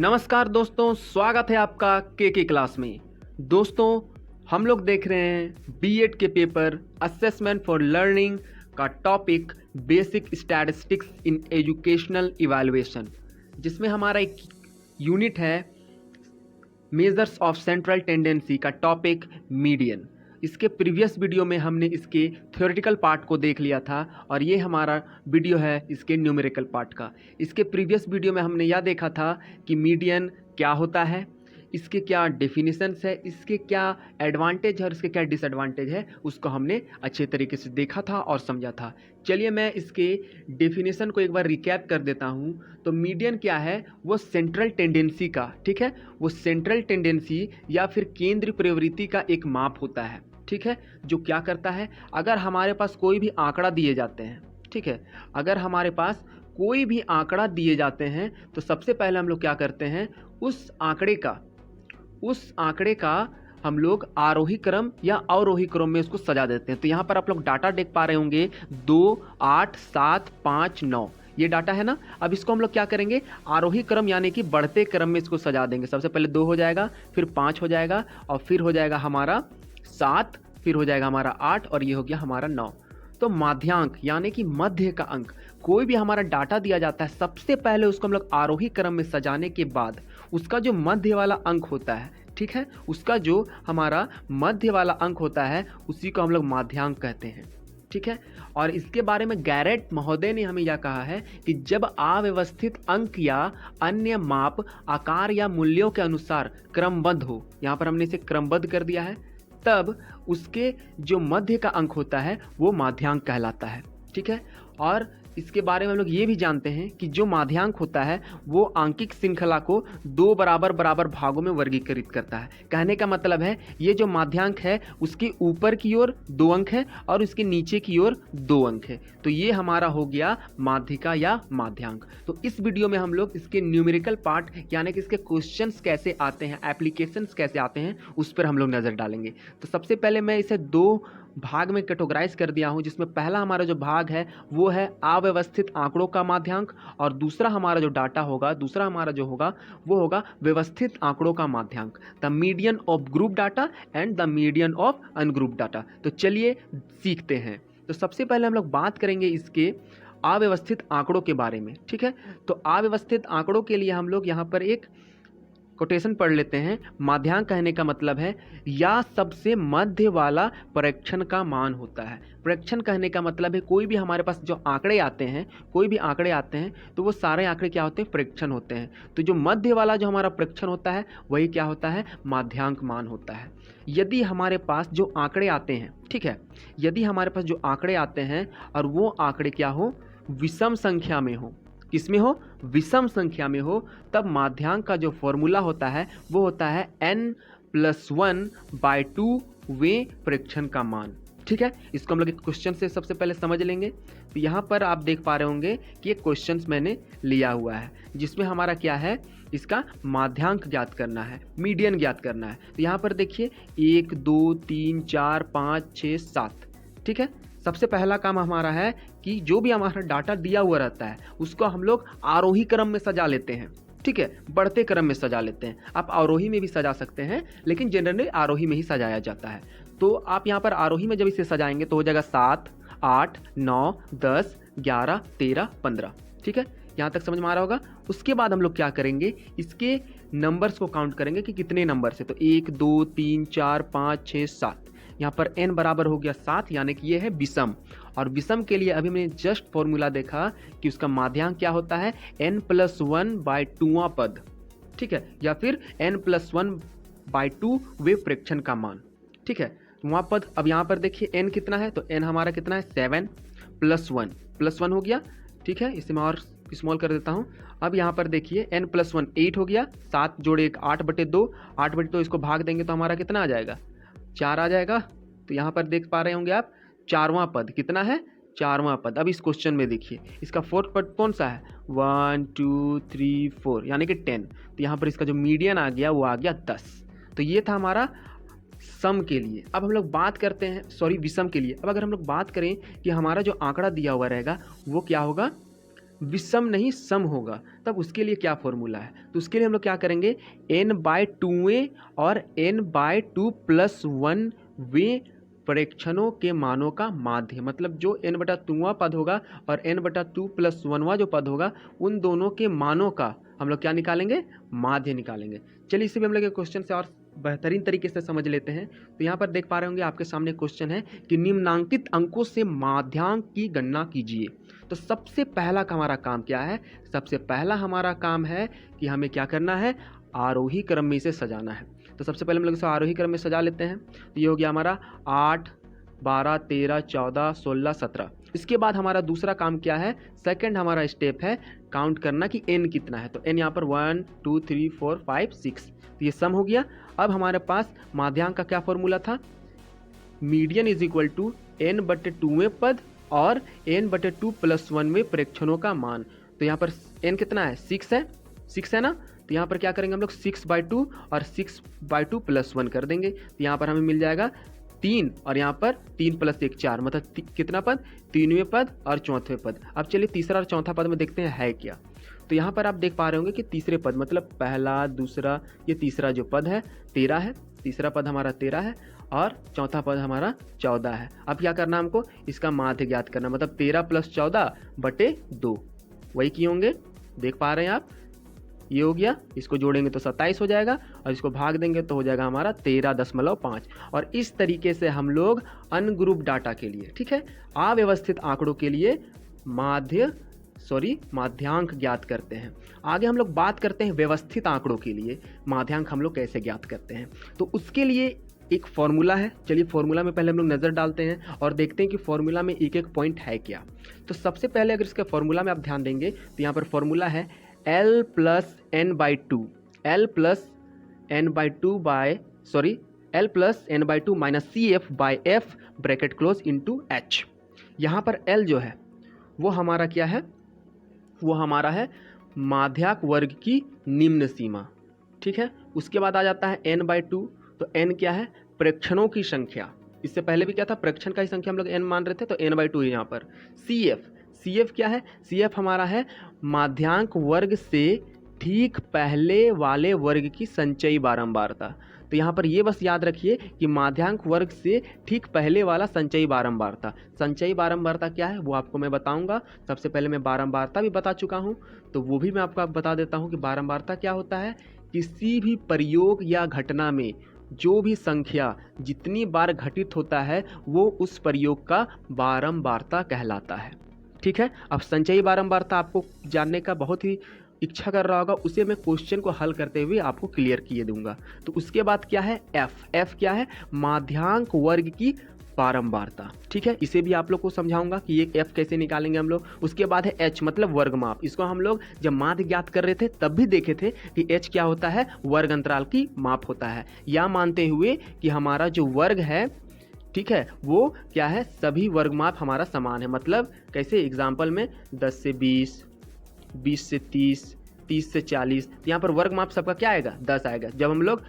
नमस्कार दोस्तों, स्वागत है आपका के क्लास में। दोस्तों, हम लोग देख रहे हैं बीएड के पेपर असेसमेंट फॉर लर्निंग का topic basic statistics in educational evaluation, जिसमें हमारा एक यूनिट है मेजर्स ऑफ सेंट्रल टेंडेंसी का टॉपिक मीडियन। इसके प्रीवियस वीडियो में हमने इसके थ्योरेटिकल पार्ट को देख लिया था और ये हमारा वीडियो है इसके न्यूमेरिकल पार्ट का। इसके प्रीवियस वीडियो में हमने यह देखा था कि मीडियन क्या होता है, इसके क्या डेफिनेशंस है, इसके क्या एडवांटेज है और इसके क्या डिसएडवांटेज है, उसको हमने अच्छे तरीके से देखा था और समझा था। चलिए मैं इसके डेफिनेशन को एक बार रिकैप कर देता हूँ। तो मीडियन क्या है, वो सेंट्रल टेंडेंसी का, ठीक है, वो सेंट्रल टेंडेंसी या फिर केंद्रीय प्रवृत्ति का एक माप होता है, ठीक है, जो क्या करता है, अगर हमारे पास कोई भी आंकड़ा दिए जाते हैं, ठीक है, अगर हमारे पास कोई भी आंकड़ा दिए जाते हैं तो सबसे पहले हम लोग क्या करते हैं, उस आंकड़े का हम लोग आरोही क्रम या अवरोही क्रम में उसको सजा देते हैं। तो यहाँ पर आप लोग डाटा देख पा रहे होंगे 2, 8, 7, 5, 9 ये डाटा है ना। अब इसको हम लोग क्या करेंगे, आरोही क्रम यानी कि बढ़ते क्रम में इसको सजा देंगे। सबसे पहले 2 हो जाएगा, फिर 5 हो जाएगा और फिर हो जाएगा हमारा 7, फिर हो जाएगा हमारा 8 और ये हो गया हमारा 9। तो माध्यांक यानी कि मध्य का अंक, कोई भी हमारा डाटा दिया जाता है सबसे पहले उसको हम लोग आरोही क्रम में सजाने के बाद उसका जो मध्य वाला अंक होता है, ठीक है, उसका जो हमारा मध्य वाला अंक होता है उसी को हम लोग माध्यांक कहते हैं, ठीक है। और इसके बारे में गैरेट महोदय ने हमें यह कहा है कि जब अव्यवस्थित अंक या अन्य माप आकार या मूल्यों के अनुसार क्रमबद्ध हो, यहाँ पर हमने इसे क्रमबद्ध कर दिया है, तब उसके जो मध्य का अंक होता है वो माध्यांक कहलाता है, ठीक है। और इसके बारे में हम लोग ये भी जानते हैं कि जो माध्यांक होता है वो आंकिक श्रृंखला को 2 बराबर बराबर भागों में वर्गीकृत करता है। कहने का मतलब है ये जो माध्यांक है उसके ऊपर की ओर 2 अंक है और उसके नीचे की ओर 2 अंक है। तो ये हमारा हो गया माध्यिका या माध्यांक। तो इस वीडियो में हम लोग इसके न्यूमेरिकल पार्ट यानी कि इसके क्वेश्चंस कैसे आते हैं, एप्लीकेशंस कैसे आते हैं, उस पर हम लोग नज़र डालेंगे। तो सबसे पहले मैं इसे 2 भाग में कैटेगराइज कर दिया हूं, जिसमें पहला हमारा जो भाग है वो है अव्यवस्थित आंकड़ों का माध्यांक और दूसरा हमारा जो डाटा होगा, दूसरा हमारा जो होगा वो होगा व्यवस्थित आंकड़ों का माध्यांक, the median of group data and the median of ungroup data. तो चलिए सीखते हैं। तो सबसे पहले हम लोग बात करेंगे इसके अव्यवस्थित आंकड़ों के बारे में, ठीक है। तो अव्यवस्थित आंकड़ों के लिए हम लोग यहाँ पर एक कोटेशन पढ़ लेते हैं। माध्यांक कहने का मतलब है या सबसे मध्य वाला प्रेक्षण का मान होता है। प्रेक्षण कहने का मतलब है कोई भी हमारे पास जो आंकड़े आते हैं, कोई भी आंकड़े आते हैं तो वो सारे आंकड़े क्या होते हैं, प्रेक्षण होते हैं। तो जो मध्य वाला जो हमारा प्रेक्षण होता है वही क्या होता है, माध्यांक मान होता है। यदि हमारे पास जो आंकड़े आते हैं, ठीक है, यदि हमारे पास जो आंकड़े आते हैं और वो आंकड़े क्या हो, विषम संख्या में हो, किसमें हो, विषम संख्या में हो, तब माध्यांक का जो फॉर्मूला होता है वो होता है n+1/2 वे प्रेक्षण का मान, ठीक है। इसको हम लोग एक क्वेश्चन से सबसे पहले समझ लेंगे। तो यहाँ पर आप देख पा रहे होंगे कि एक क्वेश्चन मैंने लिया हुआ है जिसमें हमारा क्या है, इसका माध्यांक ज्ञात करना है, मीडियन ज्ञात करना है। तो यहाँ पर देखिए 1, 2, 3, 4, 5, 6, 7, ठीक है। सबसे पहला काम हमारा है कि जो भी हमारा डाटा दिया हुआ रहता है उसको हम लोग आरोही क्रम में सजा लेते हैं, ठीक है, बढ़ते क्रम में सजा लेते हैं। आप अवरोही में भी सजा सकते हैं लेकिन जनरली आरोही में ही सजाया जाता है। तो आप यहाँ पर आरोही में जब इसे सजाएंगे तो हो जाएगा 7, 8, 9, 10, 11, 13, 15, ठीक है। यहाँ तक समझ में आ रहा होगा। उसके बाद हम लोग क्या करेंगे, इसके नंबर्स को काउंट करेंगे कि कितने नंबर से। तो 1, 2, 3, 4, 5, 6, 7, यहाँ पर n बराबर हो गया 7 यानी कि ये है विषम। और विषम के लिए अभी मैंने जस्ट फॉर्मूला देखा कि उसका माध्यांक क्या होता है, n+1/2वां पद, ठीक है, या फिर n+1/2 वे प्रेक्षण का मान, ठीक है, वहाँ पद। अब यहाँ पर देखिए n कितना है, तो n हमारा कितना है, 7 + 1 हो गया, ठीक है। इसे मैं और स्मॉल कर देता हूँ। अब यहाँ पर देखिए n+1 8 हो गया, 7 जोड़े 1 8/2, 8/2 इसको भाग देंगे तो हमारा कितना आ जाएगा, 4 आ जाएगा। तो यहाँ पर देख पा रहे होंगे आप 4वां पद कितना है, 4वां पद। अब इस क्वेश्चन में देखिए इसका 4th पद कौन सा है, 1 2 3 4 यानी कि 10। तो यहाँ पर इसका जो मीडियन आ गया वो आ गया 10। तो ये था हमारा सम के लिए। अब हम लोग बात करते हैं, सॉरी, विषम के लिए। अब अगर हम लोग बात करें कि हमारा जो आंकड़ा दिया हुआ रहेगा वो क्या होगा, विषम नहीं सम होगा, तब उसके लिए क्या फॉर्मूला है? तो उसके लिए हम लोग क्या करेंगे, n/2 और n/2+1 वे प्रेक्षणों के मानों का माध्य, मतलब जो n/2वां पद होगा और n/2+1वां जो पद होगा, उन दोनों के मानों का हम लोग क्या निकालेंगे, माध्य निकालेंगे। चलिए इसे भी हम लोग एक क्वेश्चन से और बेहतरीन तरीके से समझ लेते हैं। तो यहाँ पर देख पा रहे होंगे आपके सामने क्वेश्चन है कि निम्नांकित अंकों से माध्यांक की गणना कीजिए। तो सबसे पहला का हमारा काम क्या है, सबसे पहला हमारा काम है कि हमें क्या करना है, आरोही क्रम में इसे सजाना है। तो सबसे पहले हम लोग इसे आरोही क्रम में सजा लेते हैं। तो ये हो गया हमारा 8, 12, 13, 14, 16, 17। इसके बाद हमारा दूसरा काम क्या है, सेकंड हमारा स्टेप है काउंट करना कि n कितना है। तो n यहाँ पर 1, 2, 3, 4, 5, 6, तो ये सम हो गया। अब हमारे पास माध्यांक का क्या फॉर्मूला था, मीडियन इज इक्वल टू n/2वें पद और n/2+1 में प्रेक्षणों का मान। तो यहाँ पर n कितना है, 6 है ना। तो यहाँ पर क्या करेंगे हम लोग, 6/2 और 6/2+1 कर देंगे। तो यहाँ पर हमें मिल जाएगा 3 और यहाँ पर 3 + 1 4, मतलब कितना पद, 3वें पद और 4वें पद। अब चलिए तीसरा और चौथा पद में देखते हैं है क्या। तो यहाँ पर आप देख पा रहे होंगे कि तीसरे पद मतलब पहला, दूसरा, ये तीसरा जो पद है 13 है, तीसरा पद हमारा 13 है और चौथा पद हमारा 14 है। अब क्या करना हमको, इसका माध्य ज्ञात करना, मतलब 13 + 14/2, वही किए होंगे, देख पा रहे हैं आप। ये हो गया, इसको जोड़ेंगे तो 27 हो जाएगा और इसको भाग देंगे तो हो जाएगा हमारा 13.5। और इस तरीके से हम लोग अनग्रुप डाटा के लिए, ठीक है, अव्यवस्थित आंकड़ों के लिए माध्यांक ज्ञात करते हैं। आगे हम लोग बात करते हैं व्यवस्थित आंकड़ों के लिए माध्यांक हम लोग कैसे ज्ञात करते हैं। तो उसके लिए एक फॉर्मूला है। चलिए फॉर्मूला में पहले हम लोग नज़र डालते हैं और देखते हैं कि फॉर्मूला में एक एक पॉइंट है क्या। तो सबसे पहले अगर इसका फॉर्मूला में आप ध्यान देंगे तो यहाँ पर फॉर्मूला है L + n/2 CF/F bracket close into H। यहाँ पर L जो है वो हमारा क्या है, वो हमारा है माध्यांक वर्ग की निम्न सीमा, ठीक है। उसके बाद आ जाता है n/2, तो n क्या है, प्रेक्षणों की संख्या। इससे पहले भी क्या था, प्रेक्षण का ही संख्या हम लोग n मान रहे थे, तो n/2 है यहाँ पर। CF क्या है, CF हमारा है माध्यांक वर्ग से ठीक पहले वाले वर्ग की संचयी बारंबारता। तो यहाँ पर ये बस याद रखिए कि माध्यांक वर्ग से ठीक पहले वाला संचयी बारंबारता। संचयी बारंबारता क्या है वो आपको मैं बताऊंगा। सबसे पहले मैं बारंबारता भी बता चुका हूँ, तो वो भी मैं आपको बता देता हूँ कि बारंबारता क्या होता है। किसी भी प्रयोग या घटना में जो भी संख्या जितनी बार घटित होता है वो उस प्रयोग का बारंबारता कहलाता है, ठीक है। अब संचयी बारंबारता आपको जानने का बहुत ही इच्छा कर रहा होगा, उसे मैं क्वेश्चन को हल करते हुए आपको क्लियर किए दूंगा। तो उसके बाद क्या है, F क्या है, माध्यांक वर्ग की बारंबारता, ठीक है। इसे भी आप लोग को समझाऊंगा कि ये F कैसे निकालेंगे हम लोग। उसके बाद है H मतलब वर्ग माप। इसको हम लोग जब माध्य ज्ञात कर रहे थे तब भी देखे थे कि H क्या होता है, वर्ग अंतराल की माप होता है। या मानते हुए कि हमारा जो वर्ग है, ठीक है, वो क्या है, सभी वर्ग माप हमारा समान है। मतलब कैसे, एग्जाम्पल में 10 से 20, 20 से 30, 30 से 40, तो यहाँ पर वर्ग माप सबका क्या आएगा, 10 आएगा। जब हम लोग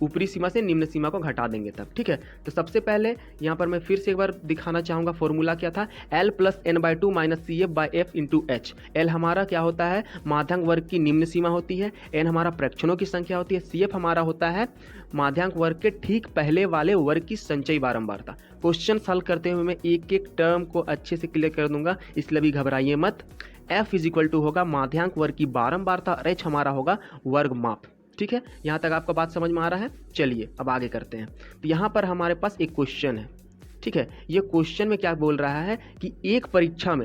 ऊपरी सीमा से निम्न सीमा को घटा देंगे तब, ठीक है। तो सबसे पहले यहाँ पर मैं फिर से एक बार दिखाना चाहूँगा, फॉर्मूला क्या था, L + n/2 - CF/F × H। L हमारा क्या होता है, माध्यांक वर्ग की निम्न सीमा होती है, n हमारा प्रेक्षणों की संख्या होती है, CF हमारा होता है माध्यांक वर्ग के ठीक पहले वाले वर्ग की संचयी बारंबारता। क्वेश्चन हल करते हुए मैं एक एक टर्म को अच्छे से क्लियर कर दूंगा, इसलिए भी घबराइए मत। F = होगा माध्यांक वर्ग की बारंबारता, H हमारा होगा वर्ग माप, ठीक है। यहाँ तक आपका बात समझ में आ रहा है। चलिए अब आगे करते हैं। तो यहाँ पर हमारे पास एक क्वेश्चन है, ठीक है। ये क्वेश्चन में क्या बोल रहा है कि एक परीक्षा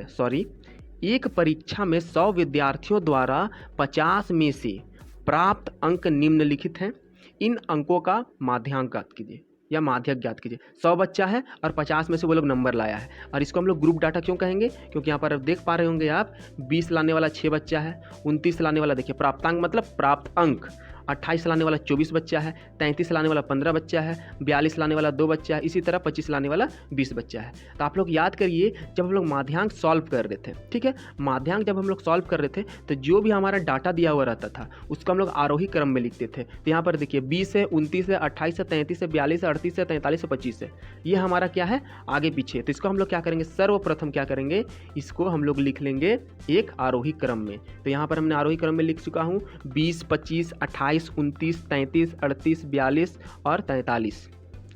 में 100 विद्यार्थियों द्वारा 50 में से प्राप्त अंक निम्नलिखित हैं। इन अंकों का माध्यांक ज्ञात कीजिए या माध्यक ज्ञात कीजिए। 100 बच्चा है और 50 में से वो लोग नंबर लाया है, और इसको हम लोग ग्रुप डाटा क्यों कहेंगे, क्योंकि यहाँ पर देख पा रहे होंगे आप 20 लाने वाला 6 बच्चा है, 29 लाने वाला देखिए प्राप्तांक मतलब प्राप्त अंक, 28 लाने वाला 24 बच्चा है, 33 लाने वाला 15 बच्चा है, 42 लाने वाला 2 बच्चा है, इसी तरह 25 लाने वाला 20 बच्चा है। तो आप लोग याद करिए, जब हम लोग माध्यांक सॉल्व कर रहे थे, ठीक है, माध्यांक जब हम लोग सॉल्व कर रहे थे तो जो भी हमारा डाटा दिया हुआ रहता था उसको हम लोग आरोही क्रम में लिखते थे। तो यहाँ पर देखिए 20 है, 29 है, 28 है, 33 है, 42 है, 38 है, 43 है, 25 है, ये हमारा क्या है आगे पीछे। तो इसको हम लोग क्या करेंगे, सर्वप्रथम क्या करेंगे, इसको हम लोग लिख लेंगे एक आरोही क्रम में। तो यहाँ पर हमने आरोही क्रम में लिख चुका हूँ 20, 25, 28, 29, 33, 38, 42 और 43।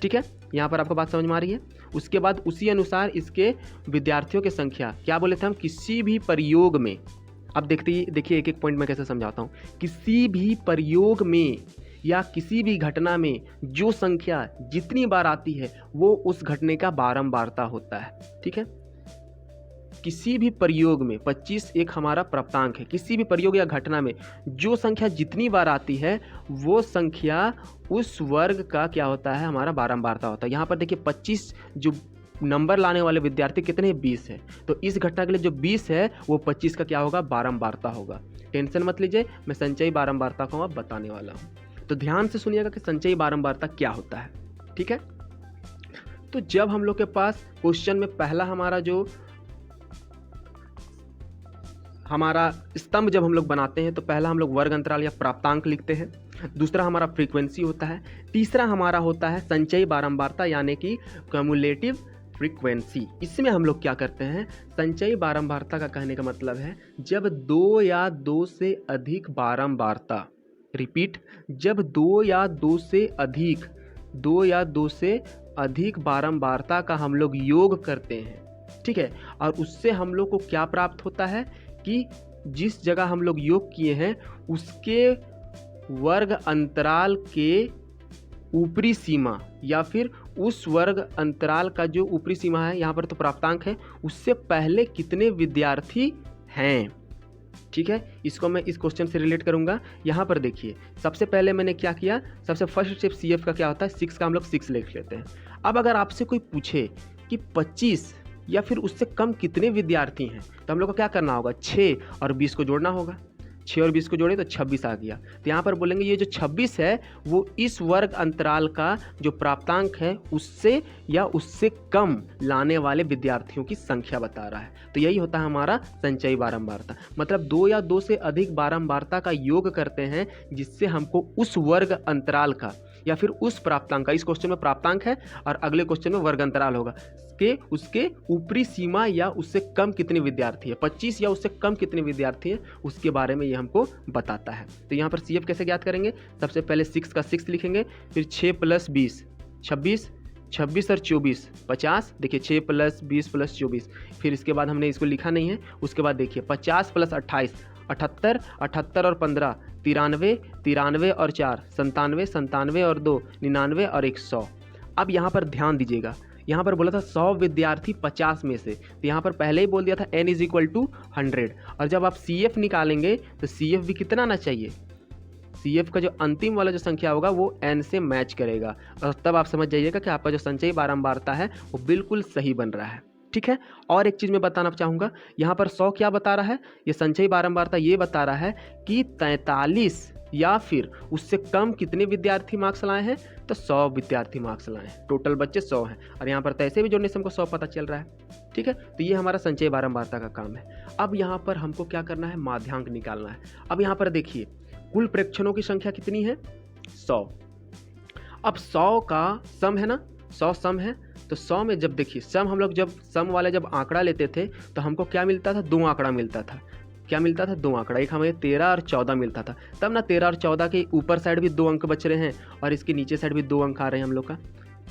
ठीक है, यहाँ पर आपको बात समझ में आ रही है। उसके बाद उसी अनुसार इसके विद्यार्थियों की संख्या, क्या बोले थे हम, किसी भी प्रयोग में, अब देखिए एक एक पॉइंट में कैसे समझाता हूँ। किसी भी प्रयोग में या किसी भी घटना में जो संख्या जितनी बार आती है वो उस घटने का बारंबारता होता है। ठीक है, किसी भी प्रयोग में 25 एक हमारा प्राप्तांक है। किसी भी प्रयोग या घटना में जो संख्या जितनी बार आती है वो संख्या उस वर्ग का क्या होता है, हमारा बारंबारता होता है। यहाँ पर देखिए 25 जो नंबर लाने वाले विद्यार्थी कितने हैं, 20 है। तो इस घटना के लिए जो 20 है वो 25 का क्या होगा, बारंबारता होगा। टेंशन मत लीजिए, मैं संचयी बारंबारता को अब बताने वाला हूँ। तो ध्यान से सुनिएगा कि संचयी बारंबारता क्या होता है। ठीक है, तो जब हम लोग के पास क्वेश्चन में पहला हमारा स्तंभ जब हम लोग बनाते हैं तो पहला हम लोग वर्ग अंतराल या प्राप्तांक लिखते हैं, दूसरा हमारा फ्रीक्वेंसी होता है, तीसरा हमारा होता है संचयी बारंबारता यानी कि क्यूमुलेटिव फ्रीक्वेंसी। इसमें हम लोग क्या करते हैं, संचयी बारंबारता का कहने का मतलब है जब 2 या 2 से अधिक बारंबारता, रिपीट, जब 2 या 2 से अधिक बारंबारता का हम लोग योग करते हैं। ठीक है, और उससे हम लोग को क्या प्राप्त होता है कि जिस जगह हम लोग योग किए हैं उसके वर्ग अंतराल के ऊपरी सीमा या फिर उस वर्ग अंतराल का जो ऊपरी सीमा है, यहाँ पर तो प्राप्तांक है, उससे पहले कितने विद्यार्थी हैं। ठीक है, इसको मैं इस क्वेश्चन से रिलेट करूंगा। यहाँ पर देखिए सबसे पहले मैंने क्या किया, सबसे फर्स्ट स्टेप CF का क्या होता है, 6 का हम लोग 6 लिख लेते हैं। अब अगर आपसे कोई पूछे कि 25 या फिर उससे कम कितने विद्यार्थी हैं तो हम लोग को क्या करना होगा, 6 और 20 को जोड़ना होगा। 6 और 20 को जोड़े तो 26 आ गया। तो यहाँ पर बोलेंगे ये जो 26 है वो इस वर्ग अंतराल का जो प्राप्तांक है उससे या उससे कम लाने वाले विद्यार्थियों की संख्या बता रहा है। तो यही होता है हमारा संचयी बारंबारता। मतलब 2 या 2 से अधिक बारंबारता का योग करते हैं जिससे हमको उस वर्ग अंतराल का या फिर उस प्राप्तांक का, इस क्वेश्चन में प्राप्तांक है और अगले क्वेश्चन में वर्ग अंतराल होगा, उसके ऊपरी सीमा या उससे कम कितने विद्यार्थी है, 25 या उससे कम कितने विद्यार्थी हैं उसके बारे में ये हमको बताता है। तो यहाँ पर CF कैसे ज्ञात करेंगे, सबसे पहले 6 का 6 लिखेंगे, फिर 6 + 20 26, 26 और 24 50, देखिए 6 + 20 + 24, फिर इसके बाद हमने इसको लिखा नहीं है। उसके बाद देखिए 50 + 28 78, 78 और 15 93, 93 और 4 97, 97 और 2 99 और 100। अब यहाँ पर ध्यान दीजिएगा, यहाँ पर बोला था 100 विद्यार्थी 50 में से, तो यहाँ पर पहले ही बोल दिया था n = 100। और जब आप CF निकालेंगे तो CF भी कितना आना चाहिए, CF का जो अंतिम वाला जो संख्या होगा वो n से मैच करेगा, और तब आप समझ जाइएगा कि आपका जो संचयी बारंबारता है वो बिल्कुल सही बन रहा है। ठीक है, और एक चीज़ मैं बताना चाहूँगा, यहाँ पर 100 क्या बता रहा है, ये संचयी बारंबारता ये बता रहा है कि 43 या फिर उससे कम कितने विद्यार्थी मार्क्स लाए हैं, तो 100 विद्यार्थी मार्क्स लाए हैं, टोटल बच्चे 100 हैं, और यहाँ पर तैसे भी जोड़ने से हमको 100 पता चल रहा है। ठीक है, तो ये हमारा संचयी बारंबारता का काम है। अब यहाँ पर हमको क्या करना है, माध्यांक निकालना है। अब यहाँ पर देखिए कुल प्रेक्षणों की संख्या कितनी है, 100। अब 100 का सम है ना, 100 सम है, तो 100 में जब देखिए सम हम लोग जब सम वाले जब आंकड़ा लेते थे तो हमको क्या मिलता था, 2 आंकड़ा मिलता था। क्या मिलता था, 2 आंकड़ा, एक हमें 13 और 14 मिलता था। तब ना 13 और 14 के ऊपर साइड भी 2 अंक बच रहे हैं और इसके नीचे साइड भी 2 अंक आ रहे हैं हम लोग का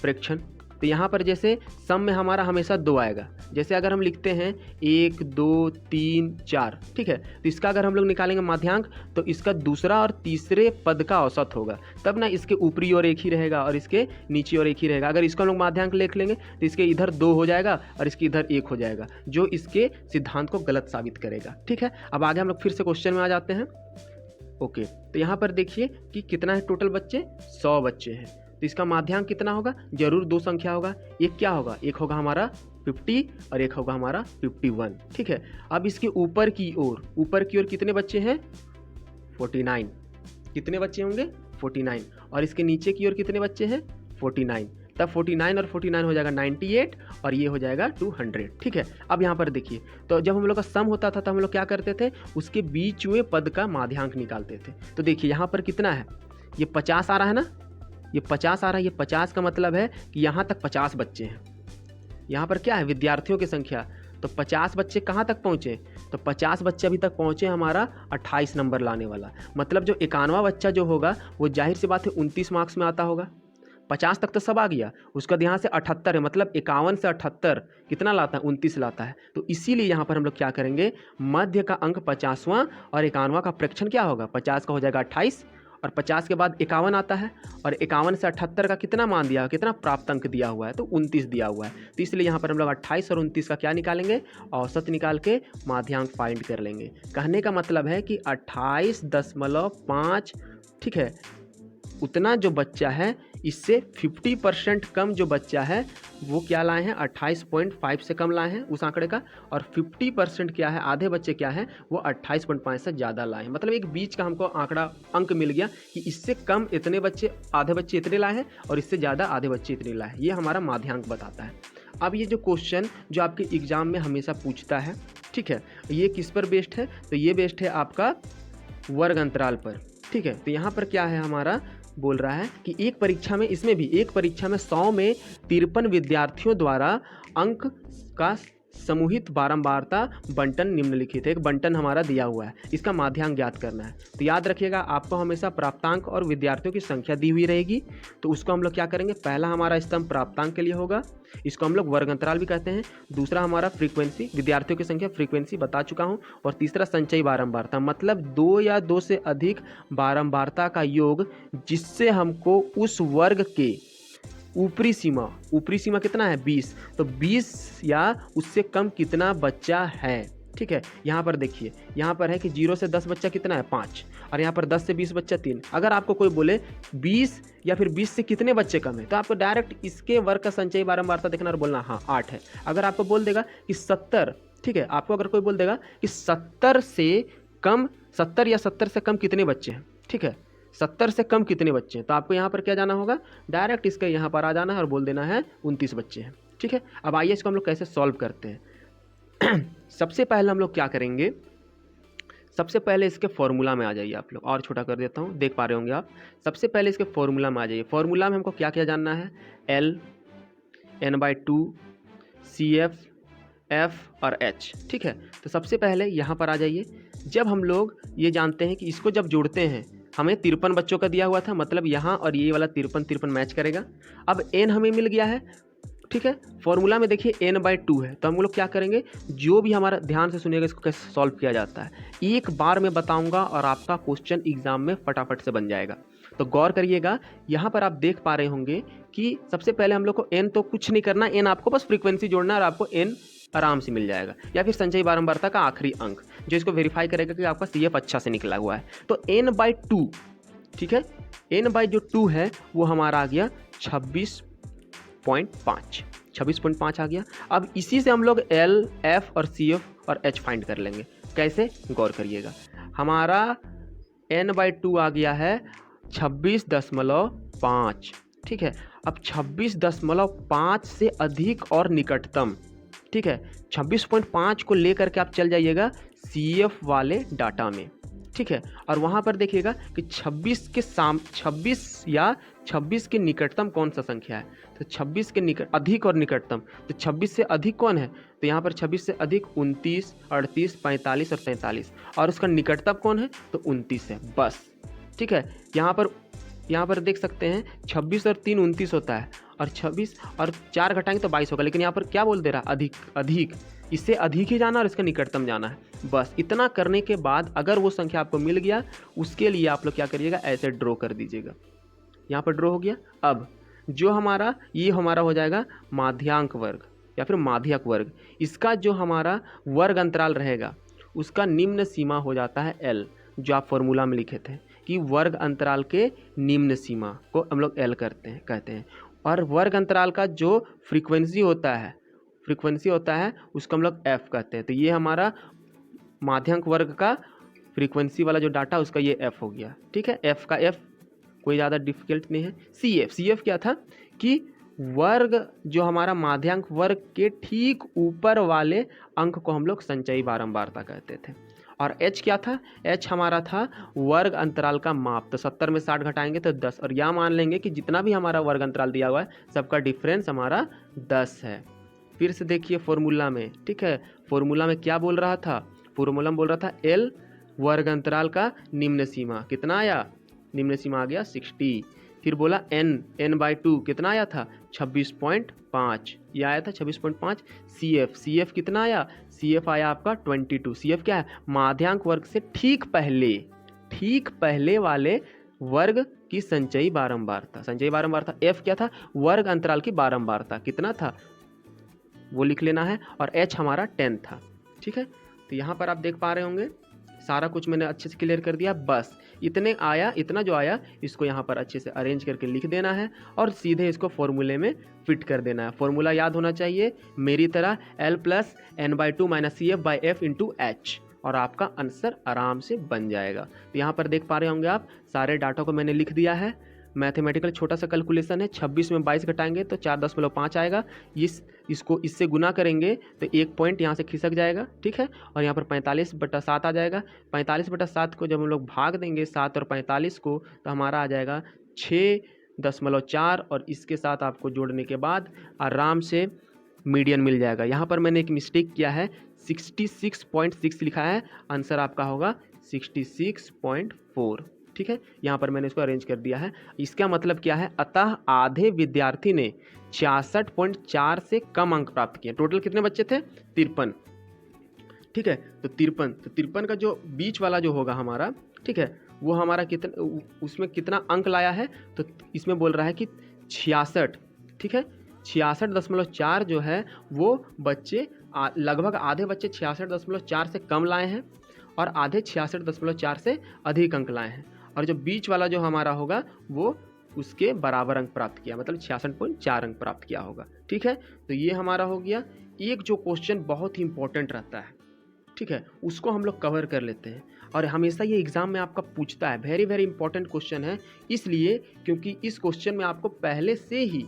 प्रेक्षण। तो यहाँ पर जैसे सम में हमारा हमेशा 2 आएगा, जैसे अगर हम लिखते हैं 1 2 3 4, ठीक है, तो इसका अगर हम लोग निकालेंगे माध्यांक तो इसका दूसरा और तीसरे पद का औसत होगा, तब ना इसके ऊपरी ओर एक ही रहेगा और इसके नीचे ओर एक ही रहेगा। अगर इसको हम लोग माध्यांक लिख लेंगे तो इसके इधर 2 हो जाएगा और इसके इधर 1 हो जाएगा, जो इसके सिद्धांत को गलत साबित करेगा। ठीक है, अब आगे हम लोग फिर से क्वेश्चन में आ जाते हैं। ओके, तो यहाँ पर देखिए कि कितना है टोटल बच्चे, 100 बच्चे हैं, तो इसका माध्यांक कितना होगा, जरूर 2 संख्या होगा। एक क्या होगा, एक होगा हमारा 50 और एक होगा हमारा 51। ठीक है, अब इसके ऊपर की ओर कितने बच्चे हैं, 49। कितने बच्चे होंगे 49, और इसके नीचे की ओर कितने बच्चे हैं 49, तब 49 और 49 हो जाएगा 98 और ये हो जाएगा 200। ठीक है, अब यहाँ पर देखिए, तो जब हम लोग का सम होता था तो हम लोग क्या करते थे, उसके बीच में पद का माध्यांक निकालते थे। तो देखिए यहाँ पर कितना है, ये 50 आ रहा है ना, ये 50 आ रहा है, ये 50 का मतलब है कि यहाँ तक 50 बच्चे हैं। यहाँ पर क्या है, विद्यार्थियों की संख्या, तो 50 बच्चे कहाँ तक पहुँचे, तो 50 बच्चे अभी तक पहुँचे हमारा 28 नंबर लाने वाला। मतलब जो 51वां बच्चा जो होगा वो जाहिर सी बात है 29 मार्क्स में आता होगा। 50 तक तो सब आ गया, उसका यहाँ से 78 है, मतलब 51 से 78 कितना लाता है 29 लाता है। तो इसीलिए यहाँ पर हम लोग क्या करेंगे, मध्य का अंक 50वां और 51वां का प्रेक्षण क्या होगा, 50 का हो जाएगा 28 और 50 के बाद 51 आता है, और 51 से 78 का कितना मान दिया, कितना प्राप्त अंक दिया हुआ है, तो 29 दिया हुआ है। तो इसलिए यहाँ पर हम लोग 28 और 29 का क्या निकालेंगे, औसत निकाल के माध्यांक फाइंड कर लेंगे। कहने का मतलब है कि 28.5, ठीक है, उतना जो बच्चा है इससे 50% कम जो बच्चा है वो क्या लाए हैं, 28.5 से कम लाए हैं उस आंकड़े का, और 50% क्या है, आधे बच्चे क्या है वो 28.5 से ज़्यादा लाए हैं। मतलब एक बीच का हमको आंकड़ा अंक मिल गया कि इससे कम इतने बच्चे, आधे बच्चे इतने लाए हैं, और इससे ज़्यादा आधे बच्चे इतने लाए हैं। ये हमारा माध्यांक बताता है। अब ये जो क्वेश्चन जो आपके एग्जाम में हमेशा पूछता है, ठीक है, ये किस पर बेस्ड है, तो ये बेस्ड है आपका वर्ग अंतराल पर। ठीक है, तो यहाँ पर क्या है, हमारा बोल रहा है कि एक परीक्षा में, इसमें भी एक परीक्षा में 100 में 53 विद्यार्थियों द्वारा अंक का समूहित बारंबारता बंटन निम्नलिखित है। एक बंटन हमारा दिया हुआ है, इसका माध्यांक ज्ञात करना है। तो याद रखिएगा आपको हमेशा प्राप्तांक और विद्यार्थियों की संख्या दी हुई रहेगी, तो उसको हम लोग क्या करेंगे, पहला हमारा स्तंभ प्राप्तांक के लिए होगा, इसको हम लोग वर्ग अंतराल भी कहते हैं। दूसरा हमारा फ्रीक्वेंसी, विद्यार्थियों की संख्या, फ्रीक्वेंसी बता चुका हूँ। और तीसरा संचयी बारंबारता, मतलब 2 या 2 से अधिक बारंबारता का योग जिससे हमको उस वर्ग के ऊपरी सीमा कितना है 20, तो 20 या उससे कम कितना बच्चा है। ठीक है, यहाँ पर देखिए, यहाँ पर है कि 0 से 10 बच्चा कितना है 5, और यहाँ पर 10 से 20 बच्चा 3। अगर आपको कोई बोले 20 या फिर 20 से कितने बच्चे कम है, तो आपको डायरेक्ट इसके वर्ग का संचयी बारंबारता देखना और बोलना हाँ 8 है। अगर आपको बोल देगा कि 70, ठीक है, आपको अगर कोई बोल देगा कि 70 से कम, 70 या 70 से कम कितने बच्चे हैं, ठीक है, 70 से कम कितने बच्चे हैं, तो आपको यहाँ पर क्या जाना होगा, डायरेक्ट इसके यहाँ पर आ जाना है और बोल देना है 29 बच्चे हैं। ठीक है, अब आइए इसको हम लोग कैसे सॉल्व करते हैं। सबसे पहले हम लोग क्या करेंगे, सबसे पहले इसके फॉर्मूला में आ जाइए आप लोग, और छोटा कर देता हूँ, देख पा रहे होंगे आप। सबसे पहले इसके फॉर्मूला में आ जाइए। फॉर्मूला में हमको क्या क्या जानना है, L, N/2, CF, F और H। ठीक है, तो सबसे पहले यहाँ पर आ जाइए। जब हम लोग ये जानते हैं कि इसको जब जोड़ते हैं, हमें 53 बच्चों का दिया हुआ था, मतलब यहाँ और ये वाला 53 मैच करेगा। अब n हमें मिल गया है, ठीक है, फॉर्मूला में देखिए N/2 है, तो हम लोग क्या करेंगे, जो भी हमारा, ध्यान से सुनिएगा इसको कैसे सॉल्व किया जाता है, एक बार में बताऊंगा और आपका क्वेश्चन एग्जाम में फटाफट से बन जाएगा। तो गौर करिएगा, यहाँ पर आप देख पा रहे होंगे कि सबसे पहले हम लोग को n तो कुछ नहीं करना, n आपको बस फ्रीक्वेंसी जोड़ना है और आपको n आराम से मिल जाएगा, या फिर संचयी बारंबारता का आखिरी अंक जो इसको वेरीफाई करेगा कि आपका CF अच्छा से निकला हुआ है। तो N/2, ठीक है, N/2 है वो हमारा आ गया 26.5 आ गया। अब इसी से हम लोग L, F और CF और H फाइंड कर लेंगे। कैसे, गौर करिएगा, हमारा N/2 आ गया है 26.5। ठीक है, अब 26.5 से अधिक और निकटतम, ठीक है, 26.5 को लेकर के आप चल जाइएगा CF वाले डाटा में। ठीक है, और वहाँ पर देखिएगा कि 26 या 26 के निकटतम कौन सा संख्या है, तो 26 के निकट, अधिक और निकटतम, तो 26 से अधिक कौन है, तो यहाँ पर 26 से अधिक 29, 38, 45 और 43, और उसका निकटतम कौन है, तो 29 है बस। ठीक है, यहाँ पर देख सकते हैं 26 और 3 29 होता है, और 26 और 4 घटाएंगे तो 22 होगा, लेकिन यहाँ पर क्या बोल दे रहा, अधिक, इससे अधिक ही जाना और इसका निकटतम जाना है। बस इतना करने के बाद अगर वो संख्या आपको मिल गया, उसके लिए आप लोग क्या करिएगा, ऐसे ड्रॉ कर दीजिएगा। यहाँ पर ड्रॉ हो गया। अब जो हमारा ये हमारा हो जाएगा माध्यांक वर्ग या फिर माध्यक वर्ग, इसका जो हमारा वर्ग अंतराल रहेगा उसका निम्न सीमा हो जाता है L, जो आप फॉर्मूला में लिखे थे कि वर्ग अंतराल के निम्न सीमा को हम लोग L कहते हैं। और वर्ग अंतराल का जो फ्रीक्वेंसी होता है उसको हम लोग F कहते हैं। तो ये हमारा माध्यांक वर्ग का फ्रीक्वेंसी वाला जो डाटा उसका ये एफ हो गया, ठीक है। एफ का एफ कोई ज़्यादा डिफिकल्ट नहीं है। सी एफ क्या था कि वर्ग जो हमारा माध्यांक वर्ग के ठीक ऊपर वाले अंक को हम लोग संचयी बारंबारता कहते थे। और एच क्या था, एच हमारा था वर्ग अंतराल का माप। तो 70 में 60 घटाएंगे तो 10, और यह मान लेंगे कि जितना भी हमारा वर्ग अंतराल दिया हुआ है सबका डिफरेंस हमारा 10 है। फिर से देखिए फॉर्मूला में, ठीक है, फॉर्मूला में क्या बोल रहा था, फॉर्मूला में बोल रहा था एल वर्ग अंतराल का निम्न सीमा कितना आया, निम्न सीमा आ गया 60। फिर बोला n/2 कितना आया था 26.5, यह आया था 26.5। सी एफ कितना आया, सी एफ आया आपका 22। सी एफ क्या है, माध्यांक वर्ग से ठीक पहले वाले वर्ग की संचयी बारंबारता। संचयी बारंबारता एफ क्या था, वर्ग अंतराल की बारंबारता कितना था वो लिख लेना है, और एच हमारा 10 था, ठीक है। तो यहाँ पर आप देख पा रहे होंगे सारा कुछ मैंने अच्छे से क्लियर कर दिया। बस इतना जो आया इसको यहाँ पर अच्छे से अरेंज करके लिख देना है और सीधे इसको फॉर्मूले में फिट कर देना है। फॉर्मूला याद होना चाहिए मेरी तरह, L + n/2 - CF/F × H, और आपका आंसर आराम से बन जाएगा। तो यहाँ पर देख पा रहे होंगे आप सारे डाटा को मैंने लिख दिया है। मैथमेटिकल छोटा सा कैलकुलेशन है, 26 में 22 घटाएंगे तो 4.5 आएगा। इसको इससे गुना करेंगे तो 1 पॉइंट यहाँ से खिसक जाएगा, ठीक है। और यहाँ पर 45/7 आ जाएगा। 45/7 को जब हम लोग भाग देंगे 7 और 45 को, तो हमारा आ जाएगा 6.4, और इसके साथ आपको जोड़ने के बाद आराम से मीडियन मिल जाएगा। यहाँ पर मैंने एक मिस्टेक किया है, 66.6 लिखा है, आंसर आपका होगा 66.4, ठीक है। यहाँ पर मैंने इसको अरेंज कर दिया है। इसका मतलब क्या है, अतः आधे विद्यार्थी ने 66.4 से कम अंक प्राप्त किए। टोटल कितने बच्चे थे, 53, ठीक है। तो 53 का जो बीच वाला जो होगा हमारा, ठीक है, वो हमारा उसमें कितना अंक लाया है, तो इसमें बोल रहा है कि 66, ठीक है। 66.4 जो है वो बच्चे लगभग आधे बच्चे 66.4 से कम लाए हैं और आधे 66.4 से अधिक अंक लाए हैं, और जो बीच वाला जो हमारा होगा वो उसके बराबर अंक प्राप्त किया, मतलब 66.4 अंक प्राप्त किया होगा, ठीक है। तो ये हमारा हो गया। एक जो क्वेश्चन बहुत ही इंपॉर्टेंट रहता है, ठीक है, उसको हम लोग कवर कर लेते हैं, और हमेशा ये एग्जाम में आपका पूछता है, वेरी वेरी इंपॉर्टेंट क्वेश्चन है, इसलिए क्योंकि इस क्वेश्चन में आपको पहले से ही,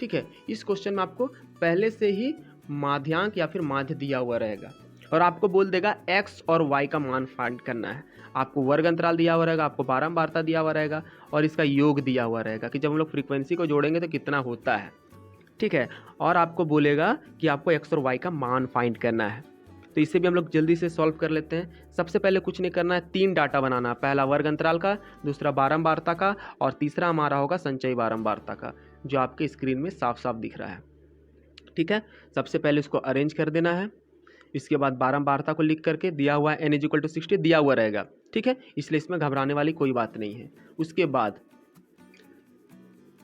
ठीक है, इस क्वेश्चन में आपको पहले से ही माध्यांक या फिर माध्य दिया हुआ रहेगा, और आपको बोल देगा x और y का मान फाइंड करना है। आपको वर्ग अंतराल दिया हुआ रहेगा, आपको बारंबारता दिया हुआ रहेगा, और इसका योग दिया हुआ रहेगा कि जब हम लोग फ्रीक्वेंसी को जोड़ेंगे तो कितना होता है, ठीक है। और आपको बोलेगा कि आपको x और y का मान फाइंड करना है। तो इसे भी हम लोग जल्दी से सॉल्व कर लेते हैं। सबसे पहले कुछ नहीं करना है, 3 डाटा बनाना है, पहला वर्ग अंतराल का, दूसरा बारंबारता का, और तीसरा हमारा होगा संचयी बारंबारता का, जो आपके स्क्रीन में साफ साफ दिख रहा है, ठीक है। सबसे पहले इसको अरेंज कर देना है, इसके बाद बारंबारता को लिख करके दिया हुआ है n = 60 दिया हुआ रहेगा, ठीक है, इसलिए इसमें घबराने वाली कोई बात नहीं है। उसके बाद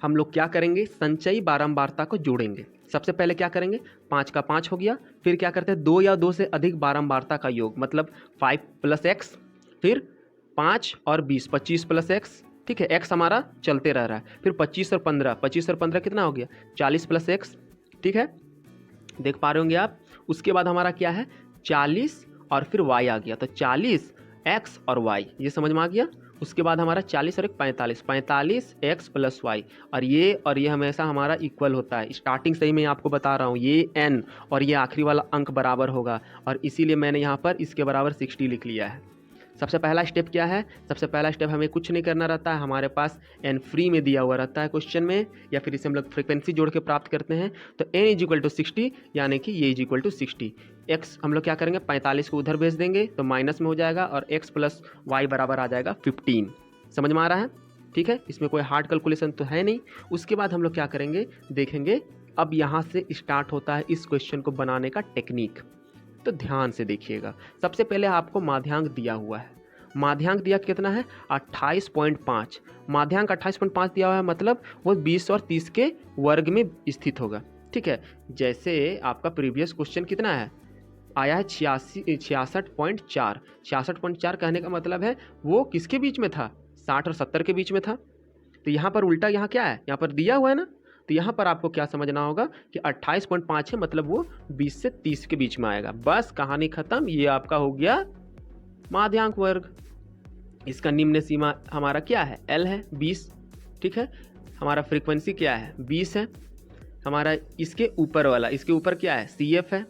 हम लोग क्या करेंगे, संचयी बारंबारता को जोड़ेंगे। सबसे पहले क्या करेंगे, 5 का 5 हो गया, फिर क्या करते हैं 2 या 2 से अधिक बारंबारता का योग, मतलब 5 + x, फिर 5 और 20, 25 + x, ठीक है, x हमारा चलते रह रहा है, फिर 25 और 15 कितना हो गया, 40 + x, ठीक है, देख पा रहे होंगे आप। उसके बाद हमारा क्या है, 40 और फिर y आ गया, तो 40 x और y, ये समझ में आ गया। उसके बाद हमारा 40 और एक 45 x + y, और ये हमेशा हमारा इक्वल होता है। स्टार्टिंग से ही मैं आपको बता रहा हूँ, ये n और ये आखिरी वाला अंक बराबर होगा, और इसीलिए मैंने यहाँ पर इसके बराबर 60 लिख लिया है। सबसे पहला स्टेप क्या है, सबसे पहला स्टेप हमें कुछ नहीं करना रहता है, हमारे पास n फ्री में दिया हुआ रहता है क्वेश्चन में, या फिर इसे हम लोग फ्रीक्वेंसी जोड़ के प्राप्त करते हैं। तो n = 60, यानी कि ये = 60। x हम लोग क्या करेंगे, 45 को उधर भेज देंगे तो माइनस में हो जाएगा, और x + y बराबर आ जाएगा 15। समझ में आ रहा है, ठीक है, इसमें कोई हार्ड कैलकुलेशन तो है नहीं। उसके बाद हम लोग क्या करेंगे, देखेंगे। अब यहाँ से स्टार्ट होता है इस क्वेश्चन को बनाने का टेक्निक, तो ध्यान से देखिएगा। सबसे पहले आपको माध्यांक दिया हुआ है, माध्यांक दिया कितना है, 28.5। माध्यांक 28.5 दिया हुआ है, मतलब वो 20 और 30 के वर्ग में स्थित होगा, ठीक है। जैसे आपका प्रीवियस क्वेश्चन कितना है, आया है 66.4। 66.4 कहने का मतलब है वो किसके बीच में था, 60 और 70 के बीच में था। तो यहाँ पर उल्टा, यहाँ क्या है, यहाँ पर दिया हुआ है ना, तो यहाँ पर आपको क्या समझना होगा कि 28.5 है, मतलब वो 20 से 30 के बीच में आएगा। बस कहानी खत्म, ये आपका हो गया माध्यांक वर्ग। इसका निम्न सीमा हमारा क्या है, L है 20, ठीक है। हमारा फ्रीक्वेंसी क्या है, 20 है। हमारा इसके ऊपर वाला, इसके ऊपर क्या है, CF है।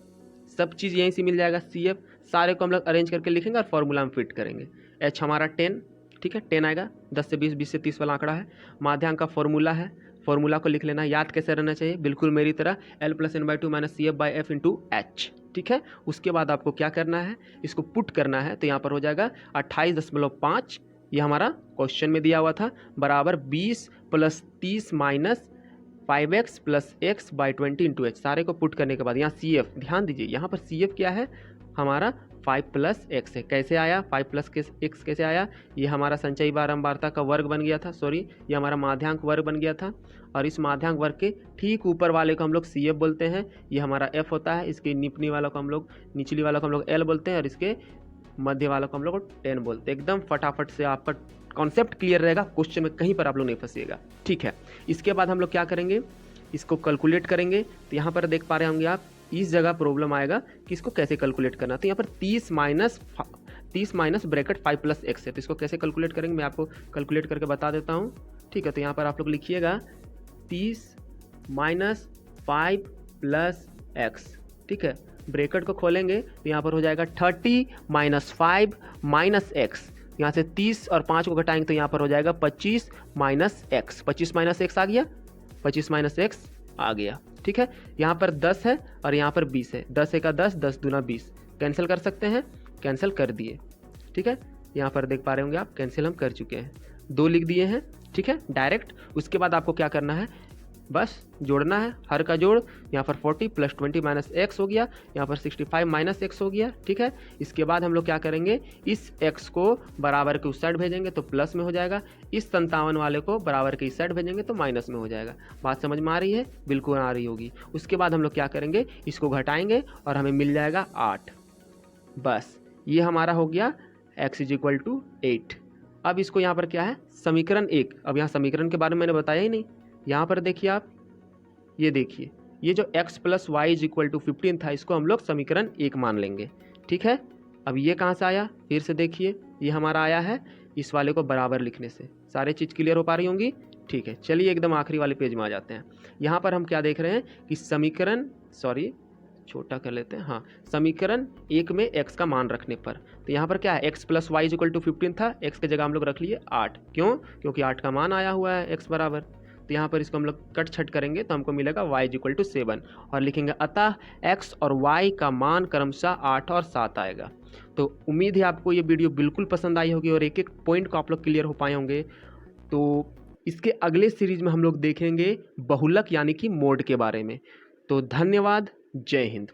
सब चीज़ यहीं से मिल जाएगा, CF। सारे को हम लोग अरेंज करके लिखेंगे और फॉर्मूला में फिट करेंगे। H हमारा 10, ठीक है, 10 आएगा। 10 से 20, 20 से 30 वाला आंकड़ा है। माध्यांक का फॉर्मूला है, फॉर्मूला को लिख लेना। याद कैसे रहना चाहिए, बिल्कुल मेरी तरह L + n/2 - CF/F × H, ठीक है। उसके बाद आपको क्या करना है, इसको पुट करना है। तो यहाँ पर हो जाएगा 28.5, ये हमारा क्वेश्चन में दिया हुआ था, बराबर 20 + 30 - 5x + x/20 × h। सारे को पुट करने के बाद यहाँ CF, ध्यान दीजिए यहाँ पर CF क्या है, हमारा 5 + x है। कैसे आया 5 + x कैसे आया, ये हमारा संचयी बारंबारता का वर्ग बन गया था, सॉरी ये हमारा माध्यांक वर्ग बन गया था। और इस माध्यांक वर्ग के ठीक ऊपर वाले को हम लोग CF बोलते हैं, ये हमारा F होता है। इसके निचली वाला को हम लोग L बोलते हैं, और इसके मध्य वाला को हम लोग 10 बोलते हैं। एकदम फटाफट से आपका कॉन्सेप्ट क्लियर रहेगा, क्वेश्चन में कहीं पर आप लोग नहीं फंसिएगा, ठीक है। इसके बाद हम लोग क्या करेंगे, इसको कैलकुलेट करेंगे। तो यहाँ पर देख पा रहे होंगे आप, इस जगह प्रॉब्लम आएगा कि इसको कैसे कैलकुलेट करना। तो यहाँ पर 30 माइनस ब्रैकेट 5 + x है। तो इसको कैसे कैलकुलेट करेंगे, मैं आपको कैलकुलेट करके बता देता हूँ, ठीक है। तो यहाँ पर आप लोग लिखिएगा 30 - 5 + x, ठीक है। ब्रैकेट को खोलेंगे तो यहाँ पर हो जाएगा 30 - 5 - x। यहाँ से 30 और 5 को घटाएंगे तो यहाँ पर हो जाएगा 25 - x। 25 - x आ गया, 25 - x आ गया, ठीक है। यहाँ पर 10 है और यहाँ पर 20 है। 10 × 10, 10 दूना 20, कैंसिल कर सकते हैं, कैंसिल कर दिए, ठीक है। यहाँ पर देख पा रहे होंगे आप, कैंसिल हम कर चुके हैं, 2 लिख दिए हैं, ठीक है, डायरेक्ट। उसके बाद आपको क्या करना है, बस जोड़ना है, हर का जोड़। यहाँ पर 40 + 20 - x हो गया, यहाँ पर 65 - x हो गया, ठीक है। इसके बाद हम लोग क्या करेंगे, इस x को बराबर के उस साइड भेजेंगे तो प्लस में हो जाएगा, इस 57 वाले को बराबर के इस साइड भेजेंगे तो माइनस में हो जाएगा। बात समझ में आ रही है, बिल्कुल आ रही होगी। उसके बाद हम लोग क्या करेंगे, इसको घटाएंगे और हमें मिल जाएगा 8। बस ये हमारा हो गया x = 8। अब इसको यहाँ पर क्या है, समीकरण 1। अब यहाँ समीकरण के बारे में मैंने बताया ही नहीं। यहाँ पर देखिए आप, ये देखिए, ये जो x + y = 15 था, इसको हम लोग समीकरण 1 मान लेंगे, ठीक है। अब ये कहाँ से आया, फिर से देखिए, ये हमारा आया है इस वाले को बराबर लिखने से। सारे चीज़ क्लियर हो पा रही होंगी, ठीक है। चलिए एकदम आखिरी वाले पेज में आ जाते हैं। यहाँ पर हम क्या देख रहे हैं कि समीकरण, सॉरी छोटा कर लेते हैं, हाँ, समीकरण 1 में x का मान रखने पर, तो यहाँ पर क्या है, x + y = 15 था, x की जगह हम लोग रख लिए 8। क्यों, क्योंकि 8 का मान आया हुआ है x बराबर। तो यहाँ पर इसको हम लोग कट छट करेंगे तो हमको मिलेगा y = 7 और लिखेंगे अतः x और y का मान क्रमशः 8 और 7 आएगा। तो उम्मीद है आपको ये वीडियो बिल्कुल पसंद आई होगी और एक एक पॉइंट को आप लोग क्लियर हो पाए होंगे। तो इसके अगले सीरीज में हम लोग देखेंगे बहुलक यानी कि मोड के बारे में। तो धन्यवाद, जय हिंद।